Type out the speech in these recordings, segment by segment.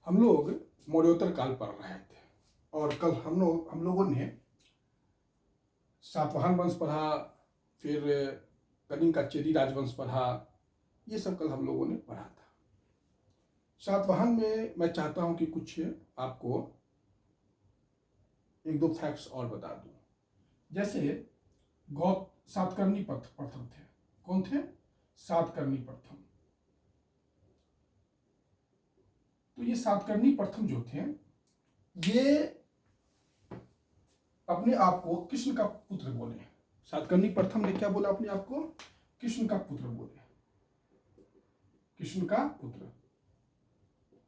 हम लोग मौर्योत्तर काल पढ़ रहे थे और कल हम लोगों ने सातवाहन वंश पढ़ा, फिर कलिंग का चेदी राजवंश पढ़ा। ये सब कल हम लोगों ने पढ़ा था। सातवाहन में मैं चाहता हूं कि कुछ आपको एक दो फैक्ट्स और बता दूं। जैसे सातकर्णी प्रथम थे। कौन थे? सातकर्णी प्रथम। तो ये सातकर्णी प्रथम जो थे, ये अपने आप को कृष्ण का पुत्र बोले। सातकर्णी प्रथम ने क्या बोला अपने आप को? कृष्ण का पुत्र बोले। कृष्ण का पुत्र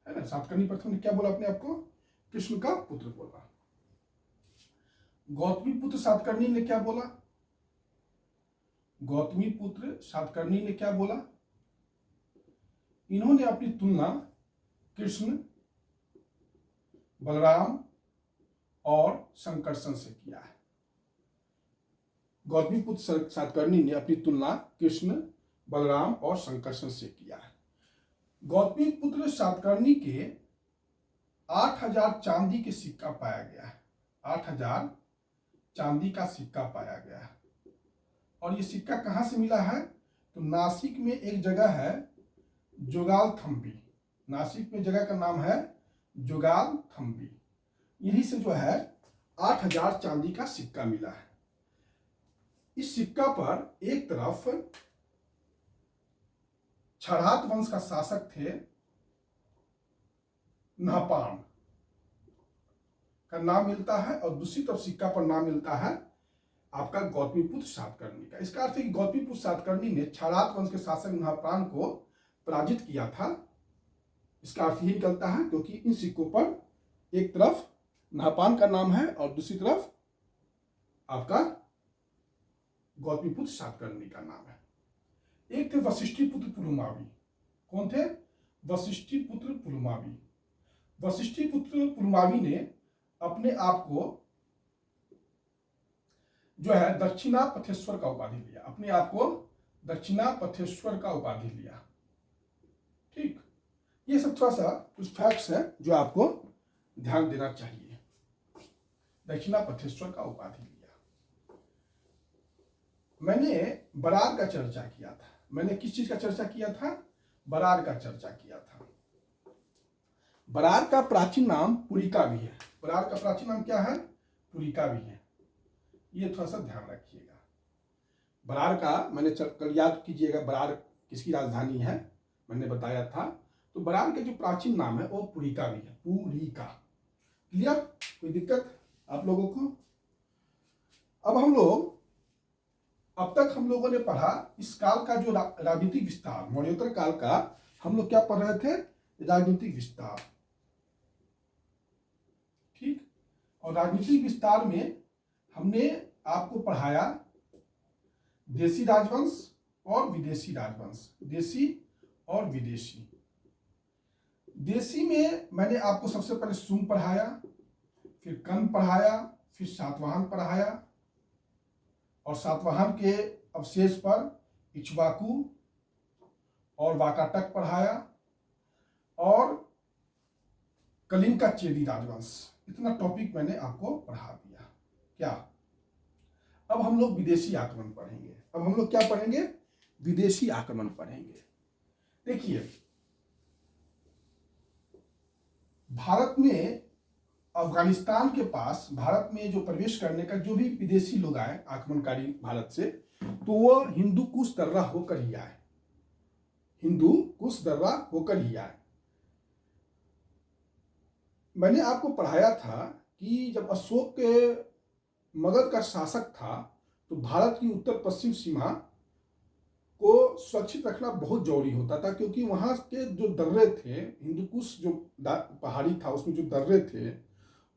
है ना। सातकर्णी प्रथम ने क्या बोला अपने आप को? कृष्ण का पुत्र बोला। गौतमी पुत्र सातकर्णी ने क्या बोला? गौतमी पुत्र सातकर्णी ने क्या बोला? इन्होंने अपनी तुलना कृष्ण, बलराम और संकर्षण से किया है। गौतमी पुत्र सातकर्णी ने अपनी तुलना कृष्ण, बलराम और संकर्षण से किया है। गौतमी पुत्र सातकर्णी के 8000 चांदी के सिक्का पाया गया है। 8000 चांदी का सिक्का पाया गया है। और ये सिक्का कहां से मिला है? तो नासिक में एक जगह है जोगालथंबी। नासिक में जगह का नाम है जोगालथंबी। यहीं से जो है 8000 चांदी का सिक्का मिला है। इस सिक्का पर एक तरफ क्षरात वंश का शासक थे नहपान का नाम मिलता है, और दूसरी तरफ सिक्का पर नाम मिलता है आपका गौतमी पुत्र सातकर्णी का। इसका अर्थ है कि गौतमी पुत्र सातकर्णी ने क्षरात वंश के शासक नहपान को पराजित किया था। इसका अर्थ यही निकलता है, क्योंकि इन सिक्कों पर एक तरफ नहपान का नाम है और दूसरी तरफ आपका गौतमी पुत्र सातकर्णी का नाम है। एक थे वशिष्ठी पुत्र पुलुमावी। कौन थे? वशिष्ठी पुत्र पुलुमावी। वशिष्ठी पुत्र पुलुमावी ने अपने आप को जो है दक्षिणापथेश्वर का उपाधि लिया। अपने आप को दक्षिणापथेश्वर का उपाधि लिया। ठीक, ये सब थोड़ा सा कुछ फैक्ट्स हैं जो आपको ध्यान देना चाहिए। दक्षिणापथेश्वर का उपाधि लिया। मैंने बरार का चर्चा किया था। मैंने किस चीज का चर्चा किया था? बरार का चर्चा किया था। बरार का प्राचीन नाम पुरिका भी है। बरार का प्राचीन नाम क्या है? पुरिका भी है। ये थोड़ा सा ध्यान रखिएगा। बरार का मैंने कल याद कीजिएगा, बरार किसकी राजधानी है मैंने बताया था। तो बरार के जो प्राचीन नाम है वो पुरिका भी है। पुरिका। क्लियर? कोई दिक्कत आप लोगों को? अब तक हम लोगों ने पढ़ा इस काल का जो राजनीतिक विस्तार, मौर्योत्तर काल का हम लोग क्या पढ़ रहे थे? राजनीतिक विस्तार। ठीक, और राजनीतिक विस्तार में हमने आपको पढ़ाया देशी राजवंश और विदेशी राजवंश। देशी और विदेशी। देशी में मैंने आपको सबसे पहले सुंग पढ़ाया, फिर कर्ण पढ़ाया, फिर सातवाहन पढ़ाया, और सातवाहन के अवशेष पर इक्ष्वाकु और वाकाटक पढ़ाया, और कलिंग का चेदी राजवंश। इतना टॉपिक मैंने आपको पढ़ा दिया। क्या? अब हम लोग विदेशी आक्रमण पढ़ेंगे। अब हम लोग क्या पढ़ेंगे? विदेशी आक्रमण पढ़ेंगे। देखिए, भारत में अफगानिस्तान के पास भारत में जो प्रवेश करने का जो भी विदेशी लोग आए आक्रमणकारी भारत से, तो वो हिंदू कुश दर्रा होकर ही आए। हिंदू कुश दर्रा होकर ही आए। मैंने आपको पढ़ाया था कि जब अशोक के मगध का शासक था, तो भारत की उत्तर पश्चिम सीमा को सुरक्षित रखना बहुत जरूरी होता था, क्योंकि वहां के जो दर्रे थे, हिंदुकुश जो पहाड़ी था उसमें जो दर्रे थे,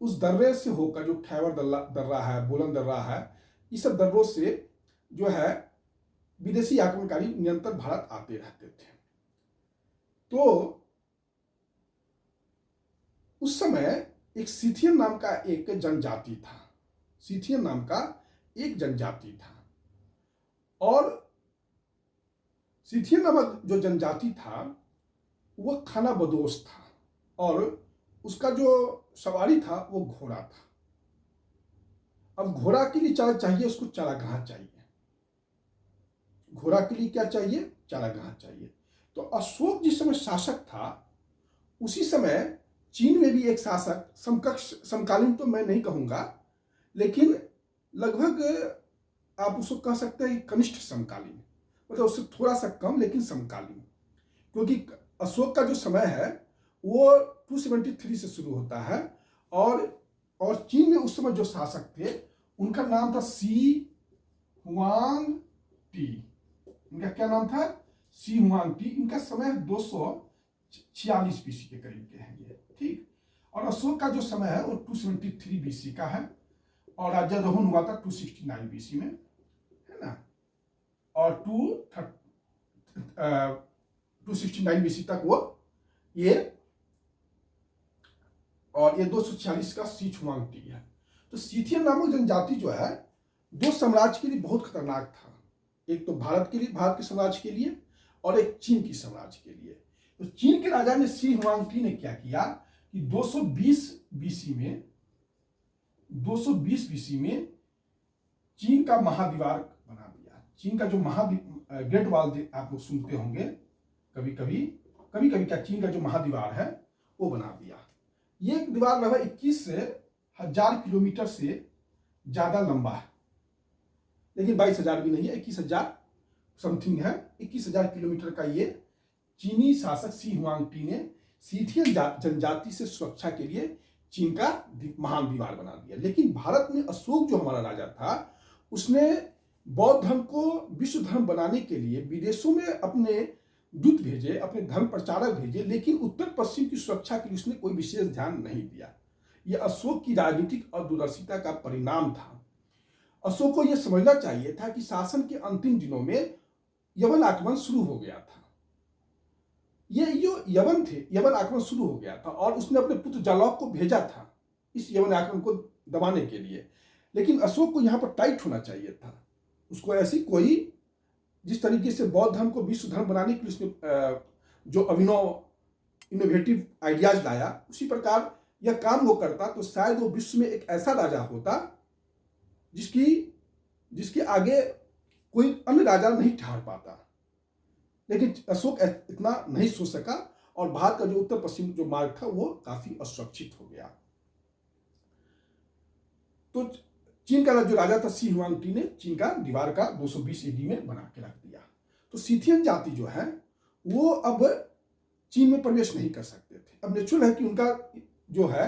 उस दर्रे से होकर जो खैबर दर्रा है, बोलन दर्रा है, इस सब दर्रों से जो है विदेशी आक्रमणकारी निरंतर भारत आते रहते थे। तो उस समय एक सीथियन नाम का एक जनजाति था। सीथियन नाम का एक जनजाति था, और सीथियन नामक जो जनजाति था वह खानाबदोश था, और उसका जो सवारी था वो घोड़ा था। अब घोड़ा के लिए चाहिए उसको चारागाह चाहिए। घोड़ा के लिए क्या चाहिए? चारागाह चाहिए। तो अशोक जिस समय शासक था उसी समय चीन में भी एक शासक समकक्ष, समकालीन तो मैं नहीं कहूंगा, लेकिन लगभग आप उसको कह सकते हैं कनिष्ठ समकालीन, मतलब उससे थोड़ा सा कम लेकिन समकालीन, क्योंकि अशोक का जो समय है वो 273 से शुरू होता है। और चीन में उस समय जो शासक थे उनका नाम था शी हुआंग टी। इनका क्या नाम था? She Huang T. इनका समय 246 बीसी के करीब के हैं ये, ठीक। और अशोक का जो समय है वो 273 बीसी का है, और राज्यारोहण हुआ था 269 बीसी में, है ना। और 269 बीसी तक वो ये, और ये 246 का शी हुआंग टी है। तो सीथियन नामक जनजाति जो है दो साम्राज्य के लिए बहुत खतरनाक था। एक तो भारत के लिए, भारत के साम्राज्य के लिए, और एक चीन की साम्राज्य के लिए। तो चीन के राजा ने शी हुआंगटी ने क्या किया कि 220 बीसी में 220 बीसी में चीन का महादीवार बना दिया। चीन का जो ग्रेट वॉल आप लोग सुनते होंगे कभी कभी क्या, चीन का जो महादीवार है वो बना दिया। ये दीवार लगभग 21,000 किलोमीटर से ज्यादा लंबा है, लेकिन 22,000 भी नहीं है, 21,000 समथिंग है। 21,000 किलोमीटर का ये चीनी शासक शी हुआंगटी ने सीथियन जनजाति से सुरक्षा के लिए चीन का महान दीवार बना दिया। लेकिन भारत में अशोक जो हमारा राजा था उसने बौद्ध धर्म को विश्व धर्म बनाने के लिए विदेशों में अपने दूत भेजे, अपने धर्म प्रचारक भेजे, लेकिन उत्तर पश्चिम की सुरक्षा के लिए उसने कोई विशेष ध्यान नहीं दिया। यह अशोक की राजनीतिक अदूरदर्शिता का परिणाम था। अशोक को यह समझना चाहिए था कि शासन के अंतिम दिनों में यवन आक्रमण शुरू हो गया था। ये जो यवन आक्रमण शुरू हो गया था, और उसने अपने पुत्र जालौक को भेजा था इस यवन आक्रमण को दबाने के लिए। लेकिन अशोक को यहाँ पर टाइट होना चाहिए था। उसको ऐसी कोई, जिस तरीके से बौद्ध धर्म को विश्व धर्म बनाने के लिए उसने जो अभिनव इनोवेटिव आइडियाज लाया, उसी प्रकार यह काम वो करता तो शायद वो विश्व में एक ऐसा राजा होता जिसके आगे कोई अन्य राजा नहीं ठहर पाता। लेकिन अशोक इतना नहीं सोच सका, और भारत का जो उत्तर पश्चिम जो मार्ग था वो काफी असुरक्षित हो गया। तो चीन का जो राजा था शी हुआंगटी ने चीन का दीवार का 220 एडी में बना के रख दिया। तो सीथियन जाति जो है वो अब चीन में प्रवेश नहीं कर सकते थे। अब नेचुरल है कि उनका जो है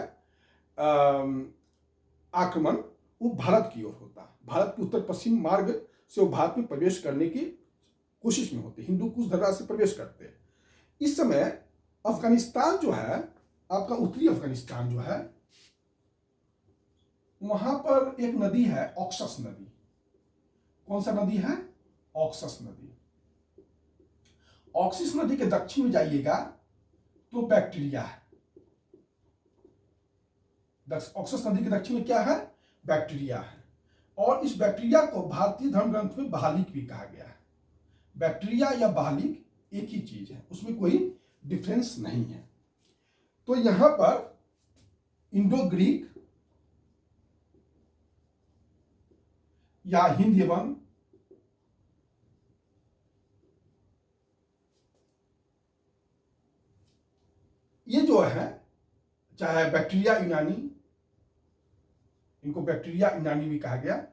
आक्रमण वो भारत की ओर होता, भारत के उत्तर पश्चिम मार्ग से वो भारत में प्रवेश करने की कोशिश में होते, हिंदू कुश धर्रा से प्रवेश करते। इस समय अफगानिस्तान जो है, आपका उत्तरी अफगानिस्तान जो है, वहां पर एक नदी है ऑक्सस नदी। कौन सा नदी है? ऑक्सस नदी। ऑक्सस नदी के दक्षिण में जाइएगा तो बैक्टीरिया है। ऑक्सस नदी के दक्षिण में क्या है? बैक्टीरिया है। और इस बैक्टीरिया को भारतीय धर्म ग्रंथ में बहालिक भी कहा गया है। बैक्टीरिया या बहालिक एक ही चीज है, उसमें कोई डिफरेंस नहीं है। तो यहां पर इंडो ग्रीक या हिंद यवन ये जो है, चाहे बैक्टीरिया यूनानी, इनको बैक्टीरिया यूनानी भी कहा गया,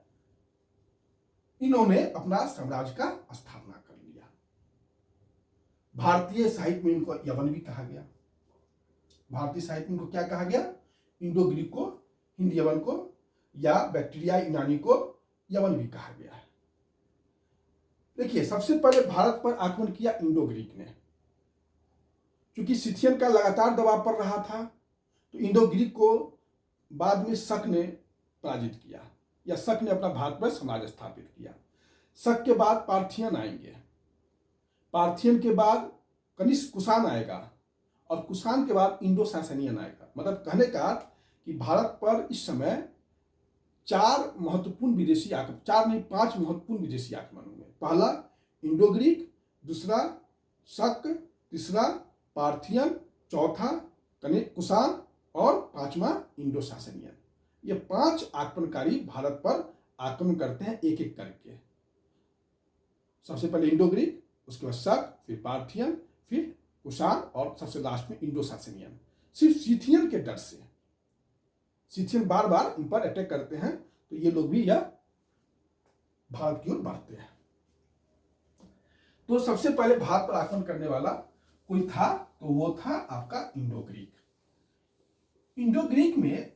इन्होंने अपना साम्राज्य का स्थापना कर लिया। भारतीय साहित्य में इनको यवन भी कहा गया। भारतीय साहित्य में इनको क्या कहा गया? इंडो ग्रीक को, हिंद यवन को, या बैक्टीरिया यूनानी को यवन भी कहा गया है। देखिए, सबसे पहले भारत पर आक्रमण किया इंडो ग्रीक ने। क्योंकि सिथियन का लगातार दबाव पड़ रहा था, तो इंडो ग्रीक को बाद में शक ने पराजित किया, या शक ने अपना भारत पर साम्राज्य स्थापित किया। शक के बाद पार्थियन आएंगे, पार्थियन के बाद कनिष्क कुषाण आएगा, और कुषाण के बाद इंडो सासनियन आएगा। मतलब कहने का कि भारत पर इस समय 4 महत्वपूर्ण विदेशी आक्रमण, 4 नहीं 5 महत्वपूर्ण विदेशी आक्रमण हुए। पहला इंडो ग्रीक, दूसरा शक, तीसरा पार्थियन, चौथा कुषाण, और पांचवा इंडो सासनियन। ये 5 आक्रमणकारी भारत पर आक्रमण करते हैं एक एक करके। सबसे पहले इंडो ग्रीक, उसके बाद शक, फिर पार्थियन, फिर कुषाण और सबसे लास्ट में इंडो सासनियन। सिर्फ सीथियन के डर से, सीथियन बार बार इन पर अटैक करते हैं तो ये लोग भी यह भारत की ओर बढ़ते हैं। तो सबसे पहले भारत पर आक्रमण करने वाला कोई था तो वो था आपका इंडो ग्रीक। इंडो ग्रीक में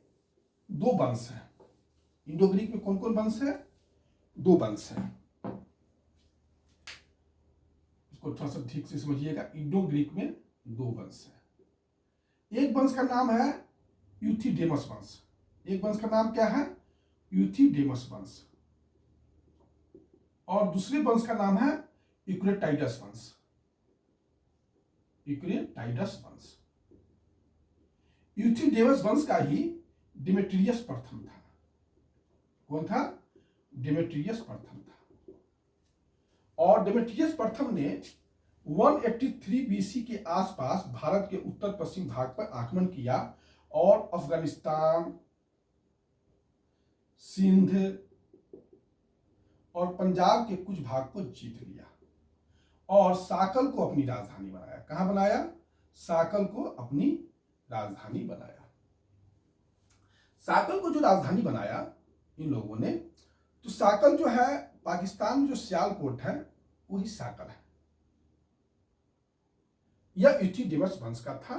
2 वंश हैं। इंडो ग्रीक में कौन कौन वंश है? 2 वंश है। इसको थोड़ा सा ठीक से समझिएगा। इंडो ग्रीक में 2 वंश है। एक वंश का नाम है यूथिडेमस वंश। एक वंश का नाम क्या है? यूथिडेमस वंश। और दूसरे वंश का नाम है यूक्रेटाइडस वंश। यूक्रेटाइडस वंश। यूथिडेमस वंश का ही डेमेट्रियस प्रथम था। कौन था? डेमेट्रियस प्रथम था। और डेमेट्रियस प्रथम ने 183 बीसी के आसपास भारत के उत्तर पश्चिम भाग पर आक्रमण किया और अफगानिस्तान, सिंध और पंजाब के कुछ भाग को जीत लिया और साकल को अपनी राजधानी बनाया। कहां बनाया? साकल को अपनी राजधानी बनाया। साकल को जो राजधानी बनाया इन लोगों ने, तो साकल जो है पाकिस्तान में जो सियालकोट है वही साकल है। यह यूथिडेमस वंश का था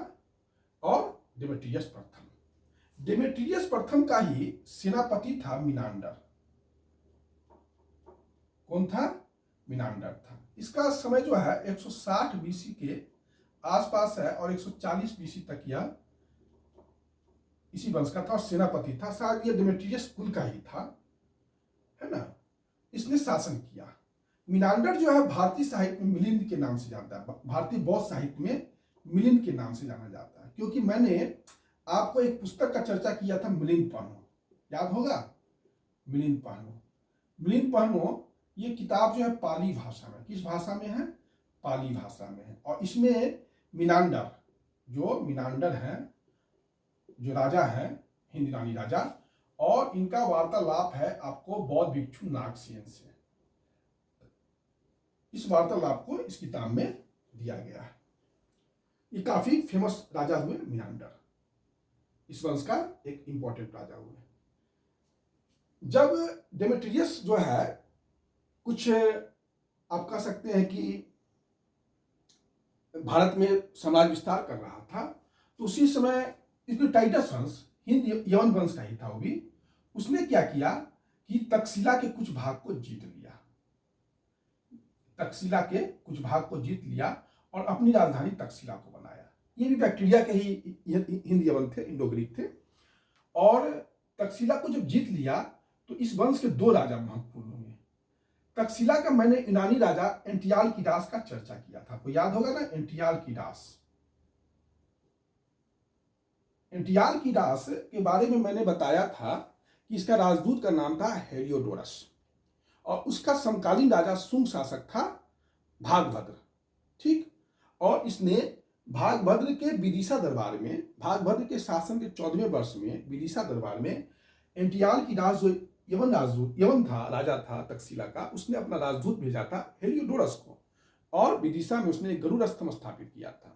और डेमेट्रियस प्रथम। डेमेट्रियस प्रथम का ही सेनापति था मिनांडर। कौन था? मिनांडर था। इसका समय जो है 160 बीसी के आसपास है और 140 बीसी तक यह इसी वंश का था और सेनापति था। शायद यह डेमेट्रियस कुल का ही था, है ना। इसने शासन किया। मिनांडर जो है भारतीय साहित्य में मिलिंद के नाम से जाता है। भारतीय बौद्ध साहित्य में मिलिंद के नाम से जाना जाता है, क्योंकि मैंने आपको एक पुस्तक का चर्चा किया था, मिलिंद पन्नो, याद होगा? मिलिंद पन्नो। मिलिंद पन्नो ये किताब जो है पाली भाषा में, किस भाषा में है? पाली भाषा में है। और इसमें मिनांडर, जो मिनांडर हैं, जो राजा हैं, हिंद ईरानी राजा, और इनका वार्तालाप है आपको बौद्ध भिक्षु नागसेन से। इस वार्तालाप को इस किताब में दिया गया है। ये काफी फेमस राजा हुए मिनांडर, इस वंश का एक इंपॉर्टेंट राजा हुए। जब डेमेट्रियस जो है कुछ आप कह सकते हैं कि भारत में साम्राज्य विस्तार कर रहा था, तो उसी समय यूक्रेटाइडस वंश, हिंद यवन वंश का ही था वो भी, उसने क्या किया कि तक्षशिला के कुछ भाग को जीत लिया। तक्षशिला के कुछ भाग को जीत लिया और अपनी राजधानी तक्षशिला को बनाया। ये भी बैक्टीरिया के ही हिंद यवन थे, इंडो ग्रीक थे। और तक्षशिला को जब जीत लिया तो इस वंश के 2 राजा महत्वपूर्ण हुए। तक्षशिला का मैंने यूनानी राजा एंटियालकीडास का चर्चा किया था, आपको याद होगा ना? एंटियालकीडास। एंटियालकीडास के बारे में मैंने बताया था कि इसका राजदूत का नाम था हेलियोडोरस और उसका समकालीन राजा शुंग शासक था भागभद्र। ठीक। और इसने भागभद्र के विदिशा दरबार में, भागभद्र के शासन के 14वें वर्ष में विदिशा दरबार में एंटियालकीडास जो यवन था, राजा था तक्षशिला का, उसने अपना राजदूत भेजा था हेलियोडोरस को और विदिशा में उसने गरुड़ स्तंभ स्थापित किया था।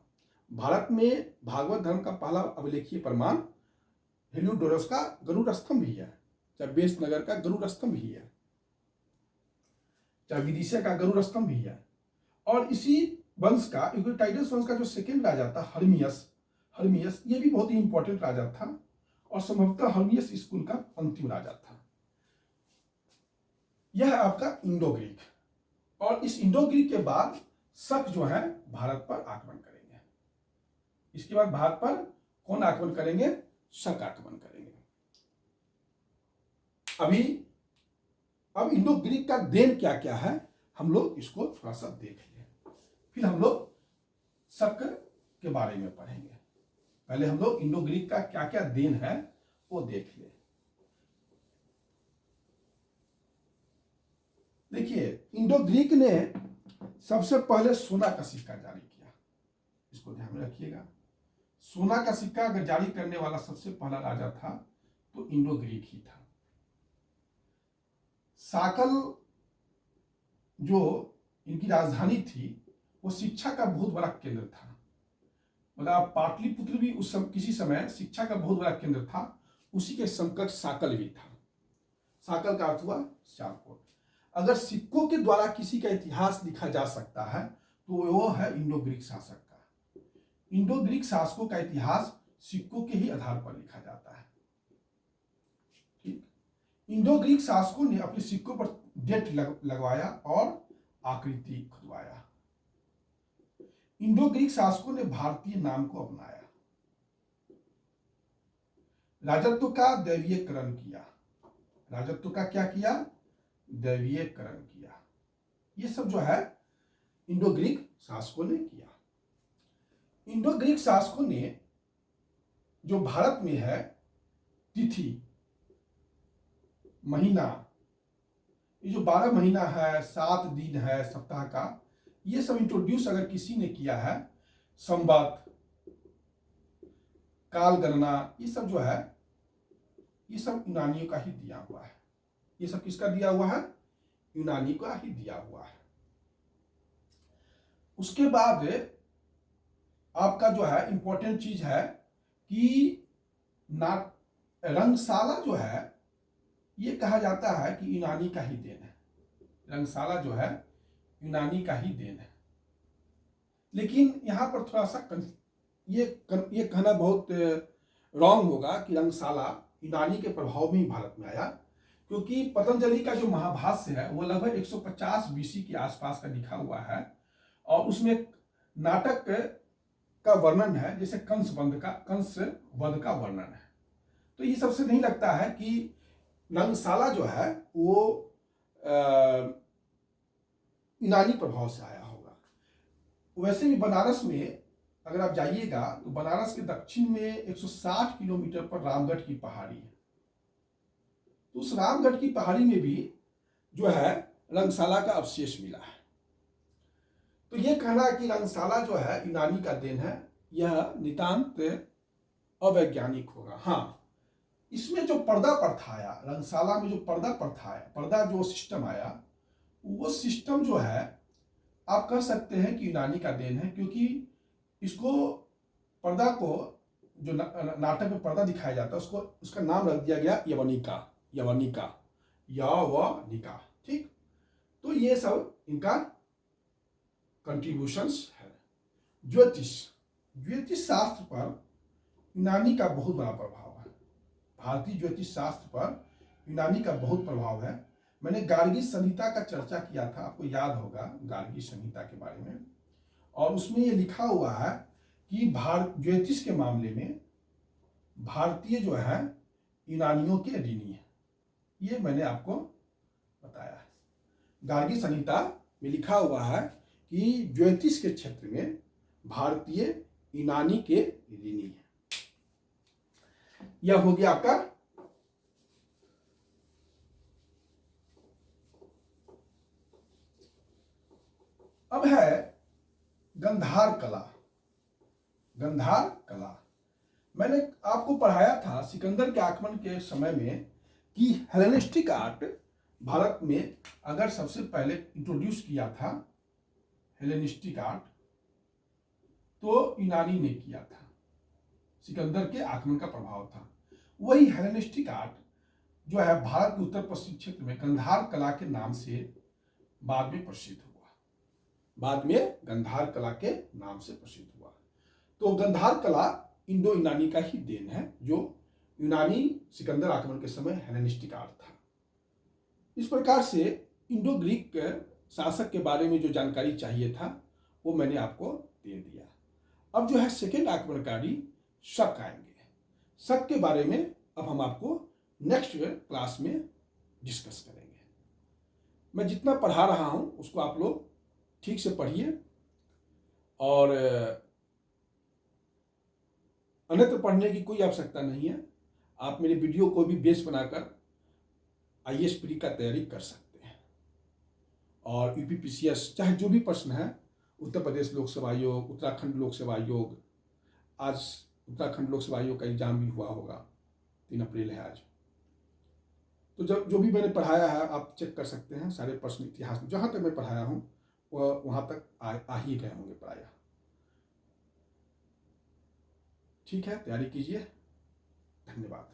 भारत में भागवत धर्म का पहला अभिलेखीय प्रमाण हेलियोडोरस का गरुड़ स्तंभ ही है, चाहे बेसनगर का गरुड़ स्तंभ ही है, चाहे विदिशा का गरुड़ स्तंभ ही है। और इसी वंश का, यूक्रेटाइडस वंश का जो सेकेंड राजा था हर्मियस, ये भी बहुत ही इंपॉर्टेंट राजा था और संभवतः हर्मियस स्कूल का अंतिम राजा था। यह है आपका इंडो ग्रीक। और इस इंडो ग्रीक के बाद शक जो है भारत पर आक्रमण करेंगे। इसके बाद भारत पर कौन आक्रमण करेंगे? शक आक्रमण करेंगे। अब इंडो ग्रीक का देन क्या क्या है, हम लोग इसको थोड़ा सा देख लें, फिर हम लोग शक के बारे में पढ़ेंगे। पहले हम लोग इंडो ग्रीक का क्या क्या देन है वो देख लें। देखिए, इंडो ग्रीक ने सबसे पहले सोना का सिक्का जारी किया, इसको ध्यान में रखिएगा। सोना का सिक्का अगर जारी करने वाला सबसे पहला राजा था तो इंडो ग्रीक ही था। साकल जो इनकी राजधानी थी वो शिक्षा का बहुत बड़ा केंद्र था। मतलब पाटलिपुत्र भी किसी समय शिक्षा का बहुत बड़ा केंद्र था। उसी के समकक्ष साकल भी था। साकल का अर्थ हुआ चारकोल। अगर सिक्कों के द्वारा किसी का इतिहास लिखा जा सकता है तो वो है इंडो ग्रीक शासक का। इंडो ग्रीक शासकों का इतिहास सिक्कों के ही आधार पर लिखा जाता है। ठीक। इंडो ग्रीक शासकों ने अपने सिक्कों पर डेट लगवाया और आकृति खुदवाया। इंडो ग्रीक शासकों ने भारतीय नाम को अपनाया। राजत्व का दैवीयकरण किया। राजत्व का क्या किया? दैवीयकरण किया। ये सब जो है इंडो ग्रीक शासकों ने किया। इंडो ग्रीक शासकों ने जो भारत में है तिथि, महीना, ये जो 12 महीना है, 7 दिन है सप्ताह का, ये सब इंट्रोड्यूस अगर किसी ने किया है, संवत, काल गणना, ये सब जो है ये सब यूनानियों का ही दिया हुआ है। ये सब किसका दिया हुआ है? यूनानी का ही दिया हुआ है। उसके बाद आपका जो है इंपॉर्टेंट चीज है कि रंगशाला जो है ये कहा जाता है कि यूनानी का ही देन है। रंगशाला जो है यूनानी का ही देन है। लेकिन यहां पर थोड़ा सा ये कहना बहुत रॉन्ग होगा कि रंगशाला यूनानी के प्रभाव में ही भारत में आया, क्योंकि पतंजलि का जो महाभाष्य है वो लगभग 150 बीसी के आसपास का लिखा हुआ है और उसमें नाटक का वर्णन है, जैसे कंस वध का वर्णन है। तो ये सबसे नहीं लगता है कि रंगशाला जो है वो यूनानी प्रभाव से आया होगा। वैसे भी बनारस में अगर आप जाइएगा तो बनारस के दक्षिण में 160 किलोमीटर पर रामगढ़ की पहाड़ी है। तो उस रामगढ़ की पहाड़ी में भी जो है रंगशाला का अवशेष मिला है। तो ये कहना कि रंगशाला जो है यूनानी का देन है, यह नितांत अवैज्ञानिक होगा। हाँ, इसमें जो पर्दा प्रथा आया, रंगशाला में जो पर्दा प्रथा आया, पर्दा जो सिस्टम आया, वो सिस्टम जो है आप कह सकते हैं कि यूनानी का देन है, क्योंकि इसको पर्दा को जो नाटक में पर्दा दिखाया जाता है उसको उसका नाम रख दिया गया यवनिका। ठीक। तो ये सब इनका कंट्रीब्यूशंस है। ज्योतिष शास्त्र पर यूनानी का बहुत बड़ा प्रभाव है। भारतीय ज्योतिष शास्त्र पर यूनानी का बहुत प्रभाव है। मैंने गार्गी संहिता का चर्चा किया था, आपको याद होगा गार्गी संहिता के बारे में, और उसमें ये लिखा हुआ है कि ज्योतिष के मामले में भारतीय जो है यूनानियों के ऋणी है। ये मैंने आपको बताया है। गार्गी संहिता में लिखा हुआ है कि ज्योतिष के क्षेत्र में भारतीय यूनानी के ऋणी है। यह हो गया आपका अब है गंधार कला। गंधार कला मैंने आपको पढ़ाया था सिकंदर के आक्रमण के समय में कि हेलेनिस्टिक आर्ट भारत में अगर सबसे पहले इंट्रोड्यूस किया था हेलेनिस्टिक आर्ट तो यूनानी ने किया था। सिकंदर के आक्रमण का प्रभाव था। वही हेलेनिस्टिक आर्ट जो है भारत के उत्तर पश्चिम क्षेत्र में गंधार कला के नाम से बाद में प्रसिद्ध हुआ। बाद में गंधार कला के नाम से प्रसिद्ध हुआ। तो गंधार कला इंडो यूनानी का ही देन है, जो यूनानी सिकंदर आक्रमण के समय हेलेनिस्टिक आर्ट था। इस प्रकार से इंडो ग्रीक शासक के बारे में जो जानकारी चाहिए था वो मैंने आपको दे दिया। अब जो है सेकेंड आक्रमणकारी शक आएंगे। शक के बारे में अब हम आपको नेक्स्ट क्लास में डिस्कस करेंगे। मैं जितना पढ़ा रहा हूं उसको आप लोग ठीक से पढ़िए और अन्यत्र पढ़ने की कोई आवश्यकता नहीं है। आप मेरे वीडियो को भी बेस बनाकर आईएएस प्री का तैयारी कर सकते हैं और यूपीपीसीएस चाहे जो भी प्रश्न है, उत्तर प्रदेश लोक सेवा आयोग, उत्तराखंड लोक सेवा आयोग, आज उत्तराखंड लोक सेवा आयोग का एग्जाम भी हुआ होगा, 3 अप्रैल है आज। तो जो भी मैंने पढ़ाया है आप चेक कर सकते हैं, सारे प्रश्न इतिहास में जहाँ तक मैं पढ़ाया हूँ वह वहाँ तक आ ही गए होंगे प्रायः। ठीक है, तैयारी कीजिए। धन्यवाद।